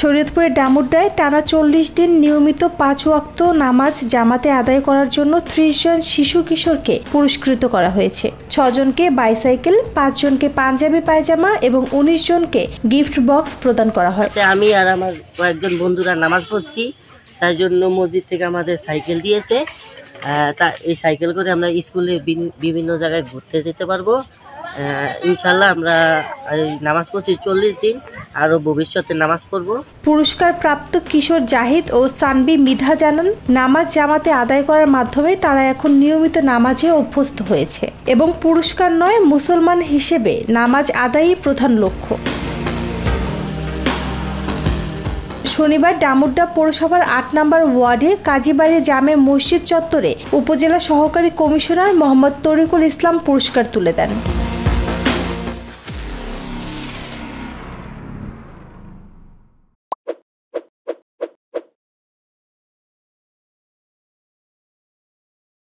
শরীয়তপুরের ডামুড্ডায় টানা 40 দিন নিয়মিত 5 ওয়াক্ত নামাজ জামাতে আদায় করার জন্য 30 জন শিশু কিশোরকে পুরস্কৃত করা হয়েছে। 6 জনকে বাইসাইকেল, 5 জনকে পাঞ্জাবি পায়জামা এবং 19 জনকে গিফট বক্স প্রদান করা হয়। আমি আর আমার কয়েকজন বন্ধুরা নামাজ পড়ছি, তার জন্য মসজিদ থেকে আমাদের সাইকেল দিয়েছে। তা এই সাইকেল করে আমরা স্কুলে বিভিন্ন জায়গায় ঘুরতে যেতে পারবো। ইনশাল্লাহ আমরা নামাজ পড়ছি 40 দিন, আরও ভবিষ্যতে নামাজ পড়বো। পুরস্কার প্রাপ্ত কিশোর জাহিদ ও সানবি মিধা জানান, নামাজ জামাতে আদায় করার মাধ্যমে তারা এখন নিয়মিত নামাজে অভ্যস্ত হয়েছে এবং পুরস্কার নয়, মুসলমান হিসেবে নামাজ আদায়ই প্রধান লক্ষ্য। শনিবার ডামুড্ডা পৌরসভার 8 নম্বর ওয়ার্ডে কাজীবাড়ি জামে মসজিদ চত্বরে উপজেলা সহকারী কমিশনার মোহাম্মদ তরিকুল ইসলাম পুরস্কার তুলে দেন।